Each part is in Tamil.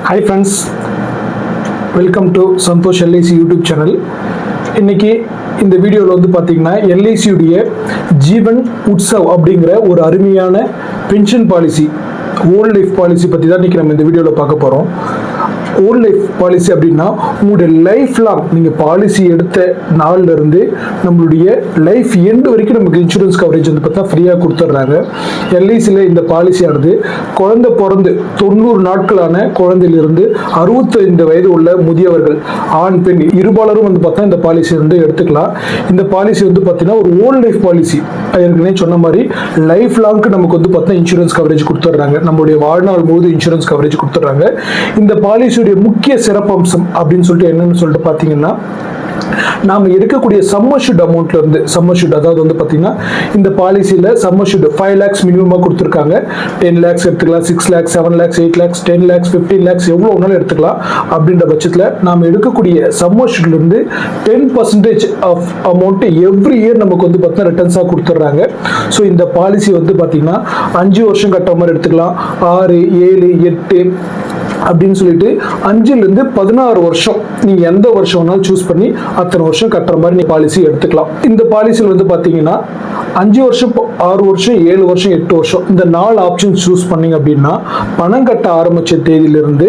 Hi friends, welcome to Santosh LIC YouTube channel. இன்னைக்கு இந்த வீடியோவில் வந்து பார்த்தீங்கன்னா எல்ஐசியுடைய ஜீவன் உற்சவ் அப்படிங்கிற ஒரு அருமையான pension policy, volt life policy பற்றி தான் இன்றைக்கி நம்ம இந்த வீடியோவில் பார்க்க போகிறோம். ஓல்ட் லைஃப் பாலிசி அப்படின்னா உங்களுடைய லைஃப் லாங் நீங்கள் பாலிசி எடுத்த நாள்லேருந்து நம்மளுடைய லைஃப் எண்டு வரைக்கும் நமக்கு இன்சூரன்ஸ் கவரேஜ் வந்து பார்த்தா ஃப்ரீயாக கொடுத்துட்றாங்க. எல்ஐசியில் இந்த பாலிசியானது குழந்தை பிறந்து 90 நாட்களான குழந்தையிலிருந்து 65 வயது உள்ள முதியவர்கள், ஆண் பெண் இருபாலரும் வந்து பார்த்தா இந்த பாலிசி வந்து எடுத்துக்கலாம். இந்த பாலிசி வந்து பார்த்தீங்கன்னா ஒரு ஓல்ட் லைஃப் பாலிசி. ஏற்கனவே சொன்ன மாதிரி லைஃப் லாங்க்கு நமக்கு வந்து பார்த்தா இன்சூரன்ஸ் கவரேஜ் கொடுத்துட்றாங்க. நம்மளுடைய வாழ்நாள் முழுவதும் இன்சூரன்ஸ் கவரேஜ் கொடுத்துட்றாங்க. இந்த பாலிசி முக்கிய சிறப்பம்சம் அப்படின்னு சொல்லிட்டு என்னன்னு சொல்லிட்டு பார்த்தீங்கன்னா, நாம் எடுக்கக்கூடிய சம்மர்ஷூட் அமௌண்ட்ல இருந்து சம்மர்ஷூட், அதாவது வந்து பார்த்தீங்கன்னா இந்த பாலிசியில் சம்மர்ஷூட் 5 lakhs மினிமமாக கொடுத்துருக்காங்க. 10 lakhs எடுத்துக்கலாம், 6 lakhs, 7 lakhs, 8 lakhs, 10 lakhs, 15 lakhs எவ்வளோ ஒன்றாலும் எடுத்துக்கலாம். அப்படின்ற பட்சத்தில் நாம் எடுக்கக்கூடிய சம்மர்ஷூட்லேருந்து 10% ஆஃப் அமௌண்ட் எவ்ரி இயர் நமக்கு வந்து பார்த்தீங்கன்னா ரிட்டர்ன்ஸாக கொடுத்துட்றாங்க. ஸோ இந்த பாலிசி வந்து பார்த்தீங்கன்னா 5 வருஷம் கட்டுற மாதிரி எடுத்துக்கலாம், 6, 7, 8 அப்படின்னு சொல்லிட்டு 5லேருந்து 16 வருஷம் நீங்கள் எந்த வருஷம் வேணாலும் சூஸ் பண்ணி அத்தனை வருஷம் கட்டுற மாதிரி நீங்கள் பாலிசி எடுத்துக்கலாம். இந்த பாலிசியில் வந்து பார்த்தீங்கன்னா 5 வருஷம், 6 வருஷம், 7 வருஷம், 8 வருஷம் இந்த 4 ஆப்ஷன் சூஸ் பண்ணீங்க அப்படின்னா பணம் கட்ட ஆரம்பித்த தேதியிலிருந்து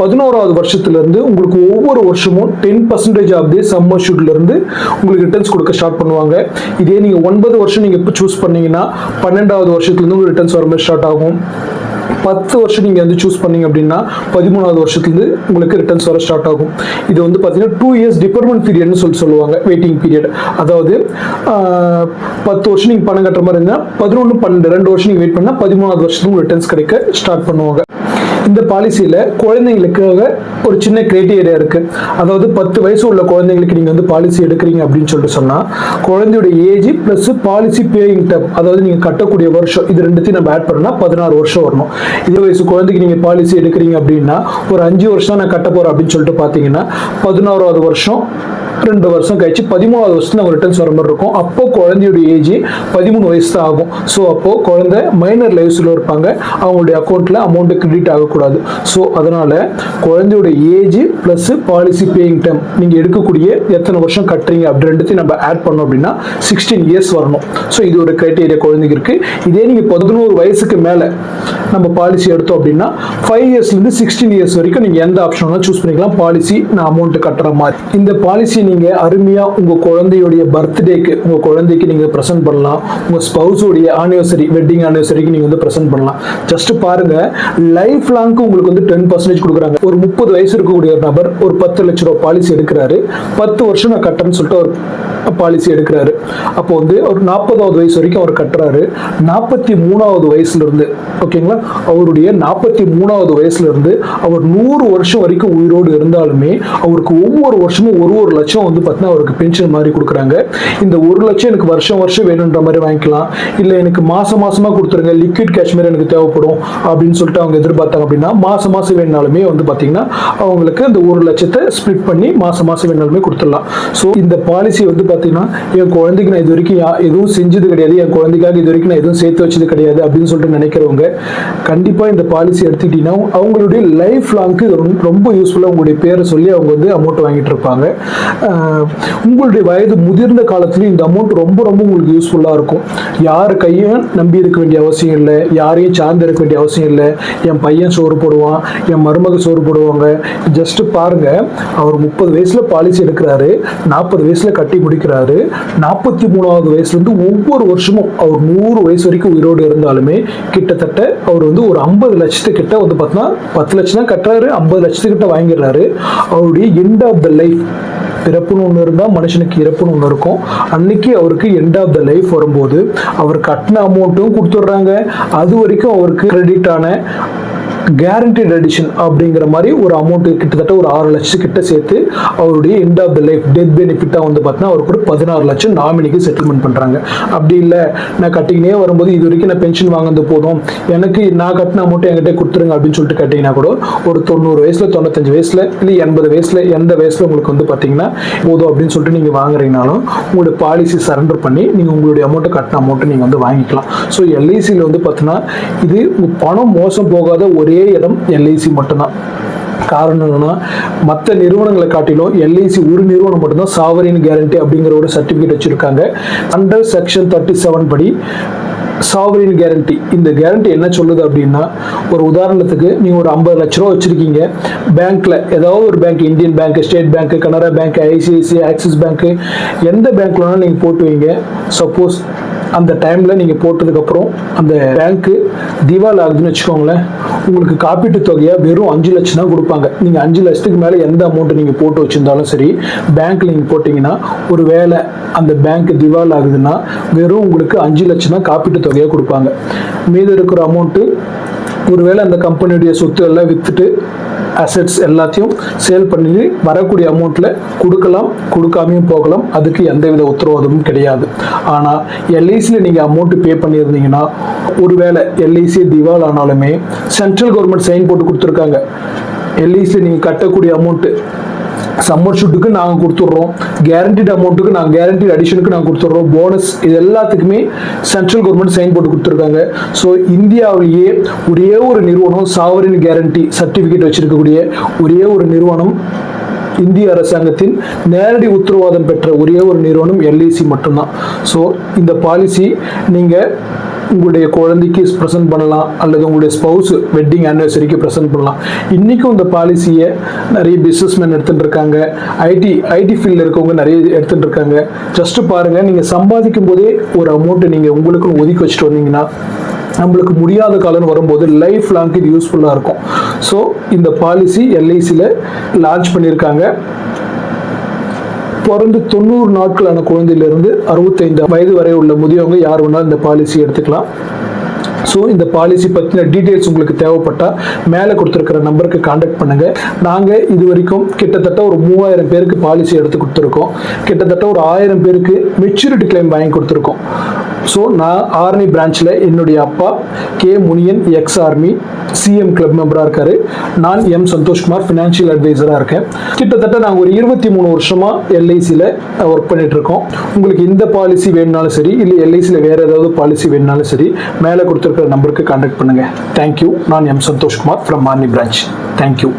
11வது வருஷத்துலேருந்து உங்களுக்கு ஒவ்வொரு வருஷமும் 10% ஆஃப் தி சம்மர்ஷூட்லேருந்து உங்களுக்கு ரிட்டர்ன்ஸ் கொடுக்க ஸ்டார்ட் பண்ணுவாங்க. இதே நீங்கள் 9 வருஷம் நீங்கள் இப்போ சூஸ் பண்ணீங்கன்னா 12வது வருஷத்துலேருந்து உங்களுக்கு ரிட்டர்ன்ஸ் வர மாதிரி ஸ்டார்ட் ஆகும். 10 வருஷம் நீங்கள் வந்து சூஸ் பண்ணீங்க அப்படின்னா 13வது வருஷத்துலேருந்து உங்களுக்கு ரிட்டர்ன்ஸ் வர ஸ்டார்ட் ஆகும். இது வந்து பார்த்தீங்கன்னா 2 years டிஃபர்மெண்ட் பீரியட்னு சொல்லுவாங்க, வெயிட்டிங் பீரியட். அதாவது 10 வருஷம் நீங்கள் பணம் கட்டுற மாதிரி இருந்தால் 11, 12 2 வருஷம் நீங்கள் வெயிட் பண்ணால் 13வது வருஷத்துக்கு ரிட்டர்ன்ஸ் கிடைக்க ஸ்டார்ட் பண்ணுவாங்க. இந்த பாலிசியில் குழந்தைங்களுக்காக ஒரு சின்ன கிரைட்டீரியா இருக்குது. அதாவது 10 வயசு உள்ள குழந்தைங்களுக்கு நீங்கள் வந்து பாலிசி எடுக்கிறீங்க அப்படின்னு சொல்லிட்டு சொன்னால் குழந்தையோட age plus policy paying term, அதாவது நீங்கள் கட்டக்கூடிய வருஷம், இது ரெண்டுத்தையும் நம்ம ஆட் பண்ணால் 16 வருஷம் வரணும். 20 வயசு குழந்தைக்கு நீங்கள் பாலிசி எடுக்கிறீங்க அப்படின்னா ஒரு 5 வருஷம் தான் நான் கட்ட போகிறேன் அப்படின்னு சொல்லிட்டு பார்த்தீங்கன்னா 11வது வருஷம் 2 வருஷம் கழிச்சு 13வது வருஷத்துல அவங்க ரிட்டர்ன்ஸ் வர மாதிரி இருக்கும். அப்போ குழந்தையோட ஏஜ் 13 வயசு தான் ஆகும். ஸோ அப்போ குழந்தை மைனர் லைஃப்ஸில் இருப்பாங்க, அவங்களுடைய அக்கௌண்ட்ல அமௌண்ட் கிரெடிட் ஆகக்கூடாது. ஸோ அதனால குழந்தையோட age plus policy paying time நீங்கள் எடுக்கக்கூடிய எத்தனை வருஷம் கட்டுறீங்க அப்படி ரெண்டுத்தையும் நம்ம ஆட் பண்ணோம் அப்படின்னா 16 years வரணும். ஸோ இது ஒரு கிரைட்டீரியா குழந்தைக்கு இருக்கு. இதே நீங்கள் 11 வயசுக்கு மேலே நம்ம பாலிசி எடுத்தோம் அப்படின்னா 5 yearsலேருந்து 16 years வரைக்கும் நீங்கள் எந்த ஆப்ஷன் சூஸ் பண்ணிக்கலாம், பாலிசி நான் அமௌண்ட் கட்டுற மாதிரி. இந்த பாலிசி நீங்க அருமையா உங்க குழந்தையுடைய பர்த்டேக்கு உங்க குழந்தைக்கு நீங்க பிரசன்ட் பண்ணலாம். உங்க ஸ்பௌஸோடைய ஆனிவர்சரி, வெட்டிங் ஆனிவர்சரிக்கு நீங்க வந்து பிரசன்ட் பண்ணலாம். ஜஸ்ட் பாருங்க, லைஃப் லாங்க்கு உங்களுக்கு வந்து 10% கொடுக்குறாங்க. ஒரு 30 வயசு இருக்கக்கூடிய ஒரு நபர் ஒரு 10 லட்ச ரூபாய் பாலிசி எடுக்கிறாரு, 10 வருஷம் நான் கட்டுறேன்னு சொல்லிட்டு ஒரு பாலிசி எடுக்கிறாரு. அப்போ வந்து ஒரு 40வது வயசு வரைக்கும் அவர் கட்டுறாரு. 43வது வயசுல இருந்து, ஓகேங்களா, அவருடைய 43வது வயசுல இருந்து அவர் 100 வருஷம் வரைக்கும் உயிரோடு இருந்தாலுமே அவருக்கு ஒவ்வொரு வருஷமும் ஒரு லட்சம் வந்து பார்த்தீங்கன்னா அவருக்கு பென்ஷன் மாதிரி கொடுக்குறாங்க. இந்த 1 லட்சம் எனக்கு வருஷம் வேணுன்ற மாதிரி வாங்கிக்கலாம், இல்லை எனக்கு மாசமா கொடுத்துருங்க, லிக்விட் கேஷ் மாதிரி எனக்கு தேவைப்படும் அப்படின்னு சொல்லிட்டு அவங்க எதிர்பார்த்தாங்க அப்படின்னா மாசம் வேணுனாலுமே வந்து பார்த்தீங்கன்னா அவங்களுக்கு இந்த 1 லட்சத்தை ஸ்பிளிட் பண்ணி மாசம் வேணுனாலுமே கொடுத்துடலாம். ஸோ இந்த பாலிசி வந்து பார்த்தீங்கன்னா என் குழந்தைக்கு நான் இது வரைக்கும் எதுவும் செஞ்சது கிடையாது, என் குழந்தைக்காக இது வரைக்கும் நான் எதுவும் சேர்த்து வச்சது கிடையாது அப்படின்னு சொல்லிட்டு நினைக்கிறவங்க கண்டிப்பாக இந்த பாலிசி எடுத்துக்கிட்டீங்கன்னா அவங்களுடைய லைஃப் லாங்க்கு ரொம்ப யூஸ்ஃபுல்லாக உங்களுடைய பேரை சொல்லி அவங்க வந்து அமௌண்ட் வாங்கிட்டு இருப்பாங்க. உங்களுடைய வயது முதிர்ந்த காலத்துலையும் இந்த அமௌண்ட் ரொம்ப உங்களுக்கு யூஸ்ஃபுல்லாக இருக்கும். யார் கையும் நம்பி இருக்க வேண்டிய அவசியம் இல்லை, யாரையும் சார்ந்து இருக்க வேண்டிய அவசியம் இல்லை. என் பையன் சோறு போடுவான், என் மருமக சோறு போடுவாங்க. ஜஸ்ட் பாருங்க, அவர் 30 வயசுல பாலிசி எடுக்கிறாரு, 40 வயசுல கட்டி முடிக்கிறாரு, 43வது வயசுலேருந்து ஒவ்வொரு வருஷமும் அவர் 100 வயசு வரைக்கும் உயிரோடு இருந்தாலுமே கிட்டத்தட்ட அவர் வந்து ஒரு 50 லட்சத்துக்கிட்ட வந்து பார்த்தீங்கன்னா 10 லட்சம் தான் கட்டுறாரு, 50 லட்சத்துக்கிட்ட வாங்கிடுறாரு. அவருடைய எண்ட் ஆஃப் த லைஃப், பிறப்புன்னு ஒன்று இருந்தால் மனுஷனுக்கு இறப்புன்னு ஒன்று இருக்கும். அன்னைக்கு அவருக்கு எண்ட் ஆஃப் த லைஃப் வரும்போது அவர் கட்டின அமௌண்ட்டும் கொடுத்துட்றாங்க, அது வரைக்கும் அவருக்கு கிரெடிட் ஆன கேரண்டட் எடிஷன் அப்படிங்கிற மாதிரி ஒரு அமௌண்ட் கிட்டத்தட்ட ஒரு 6 லட்சம் கிட்ட சேர்த்து அவருடைய end of the life death பெனிஃபிட்டாக வந்து பார்த்தீங்கன்னா அவருக்கு ஒரு 16 லட்சம் நாமினிக்கு செட்டில்மெண்ட் பண்ணுறாங்க. அப்படி இல்லை, நான் கட்டிக்கினே வரும்போது இது வரைக்கும் நான் பென்ஷன் வாங்கினது போதும், எனக்கு நான் கட்டின அமௌண்ட் என்கிட்ட கொடுத்துருங்க அப்படின்னு சொல்லிட்டு கேட்டிங்கன்னா கூட ஒரு 90 வயசுல 95 வயசுல இல்லை 80 வயசுல எந்த வயசுல உங்களுக்கு வந்து பார்த்தீங்கன்னா போதும் அப்படின்னு சொல்லிட்டு நீங்கள் வாங்குறீங்கனாலும் உங்களுடைய பாலிசி சரண்டர் பண்ணி நீங்கள் உங்களுடைய அமௌண்ட்டை கட்டின அமௌண்ட்டை நீங்கள் வந்து வாங்கிக்கலாம். ஸோ எல்ஐசியில் வந்து பார்த்தீங்கன்னா இது பணம் மோசம் போகாத ஒரே இடம் எல்ஐசி மட்டும்தான். காரணம் என்னன்னா, மற்ற நிறுவனங்களை காட்டிலும் எல்ஐசி ஒரு நிறுவனம் மட்டும்தான் சாவரின் கேரண்டி அப்படிங்கிற ஒரு சர்டிஃபிகேட் வச்சிருக்காங்க. அண்டர் செக்ஷன் 37 படி சாவரின் கேரண்டி, இந்த கேரண்டி என்ன சொல்லுது அப்படின்னா, ஒரு உதாரணத்துக்கு நீங்கள் ஒரு 50 லட்ச ரூபா வச்சுருக்கீங்க பேங்க்கில், ஏதாவது ஒரு bank, Indian bank, state bank, Canara bank, ICICI, axis bank, எந்த பேங்க்ல வேணாலும் நீங்கள் போட்டு வைங்க. சப்போஸ் அந்த டைமில் நீங்கள் போட்டதுக்கப்புறம் அந்த பேங்க்கு திவால் ஆகுதுன்னு வச்சுக்கோங்களேன், உங்களுக்கு காப்பீட்டு தொகையாக வெறும் 5 லட்சம் தான் கொடுப்பாங்க. நீங்கள் 5 லட்சத்துக்கு மேலே எந்த அமௌண்ட்டு நீங்கள் போட்டு வச்சுருந்தாலும் சரி, பேங்க்கில் நீங்கள் போட்டிங்கன்னா, ஒரு வேளை அந்த பேங்க் திவால் ஆகுதுன்னா வெறும் உங்களுக்கு 5 லட்சம் தான் காப்பீட்டு தொகையாக கொடுப்பாங்க. மீது இருக்கிற அமௌண்ட்டு ஒருவேளை அந்த கம்பெனியுடைய சொத்து எல்லாம் விற்றுட்டு அசெட்ஸ் எல்லாத்தையும் சேல் பண்ணி வரக்கூடிய அமௌண்ட்டில் கொடுக்கலாம், கொடுக்காமையும் போகலாம். அதுக்கு எந்தவித உத்தரவாதமும் கிடையாது. ஆனால் எல்ஐசியில் நீங்கள் அமௌண்ட்டு பே பண்ணியிருந்தீங்கன்னா, ஒருவேளை எல்ஐசி திவால் ஆனாலுமே சென்ட்ரல் கவர்மெண்ட் சைன் போட்டு கொடுத்துருக்காங்க. எல்ஐசியில் நீங்கள் கட்டக்கூடிய அமௌண்ட்டு சம்மர் ஷூட்டுக்கு நாங்கள் கொடுத்துட்றோம், கேரண்டிட் அமௌண்ட்டுக்கு நாங்கள் கேரண்டிட் அடிஷனுக்கு நாங்கள் கொடுத்துட்றோம், போனஸ், இது எல்லாத்துக்குமே சென்ட்ரல் கவர்மெண்ட் சைன் போட்டு கொடுத்துருக்காங்க. ஸோ இந்தியாவிலேயே ஒரே ஒரு நிறுவனம் சாவரின் கேரண்டி சர்டிஃபிகேட் வச்சிருக்கக்கூடிய ஒரே ஒரு நிறுவனம், இந்திய அரசாங்கத்தின் நேரடி உத்தரவாதம் பெற்ற ஒரே ஒரு நிறுவனம் எல்ஐசி மட்டும்தான். ஸோ இந்த பாலிசி நீங்கள் உங்களுடைய குழந்தைக்கு ப்ரெசென்ட் பண்ணலாம், அல்லது உங்களுடைய ஸ்பௌஸ் வெட்டிங் ஆனிவர்சரிக்கு ப்ரெசென்ட் பண்ணலாம். இன்றைக்கும் இந்த பாலிசியை நிறைய பிஸ்னஸ்மேன் எடுத்துகிட்டு இருக்காங்க, ஐடி ஃபீல்டில் இருக்கவங்க நிறைய எடுத்துகிட்டு இருக்காங்க. ஜஸ்ட்டு பாருங்கள், நீங்கள் சம்பாதிக்கும் போதே ஒரு அமௌண்ட்டு நீங்கள் உங்களுக்குன்னு ஒதுக்கி வச்சுட்டு வந்தீங்கன்னா, நம்மளுக்கு முடியாத காலம் வரும்போது லைஃப் லாங்க்கு இது யூஸ்ஃபுல்லாக இருக்கும். ஸோ இந்த பாலிசி எல்ஐசியில் லான்ச் பண்ணியிருக்காங்க. பிறந்து 90 நாட்களான குழந்தையிலிருந்து 65 வயது வரை உள்ள முதியவங்க யார் வேணாலும் இந்த பாலிசி எடுத்துக்கலாம். ஸோ இந்த பாலிசி பற்றின டீட்டெயில்ஸ் உங்களுக்கு தேவைப்பட்டால் மேலே கொடுத்துருக்கிற நம்பருக்கு காண்டாக்ட் பண்ணுங்கள். நாங்கள் இது வரைக்கும் கிட்டத்தட்ட ஒரு 3000 பேருக்கு பாலிசி எடுத்து கொடுத்துருக்கோம். கிட்டத்தட்ட ஒரு 1000 பேருக்கு மெச்சூரிட்டி கிளைம் வாங்கி கொடுத்துருக்கோம். ஸோ நான் ஆர்மி பிரான்ச்சில் என்னுடைய அப்பா K Muniyan X army CM club மெம்பராக இருக்காரு. நான் எம் சந்தோஷ்குமார் ஃபினான்ஷியல் அட்வைசராக இருக்கேன். கிட்டத்தட்ட நாங்கள் ஒரு 23 வருஷமாக எல்ஐசியில் ஒர்க் பண்ணிட்டு இருக்கோம். உங்களுக்கு இந்த பாலிசி வேணுனாலும் சரி, இல்லை எல்ஐசியில் வேறு ஏதாவது பாலிசி வேணுனாலும் சரி, மேலே கொடுத்துருக்கிற நம்பருக்கு காண்டாக்ட் பண்ணுங்கள். தேங்க்யூ. நான் M Santhoshkumar from army branch. Thank you.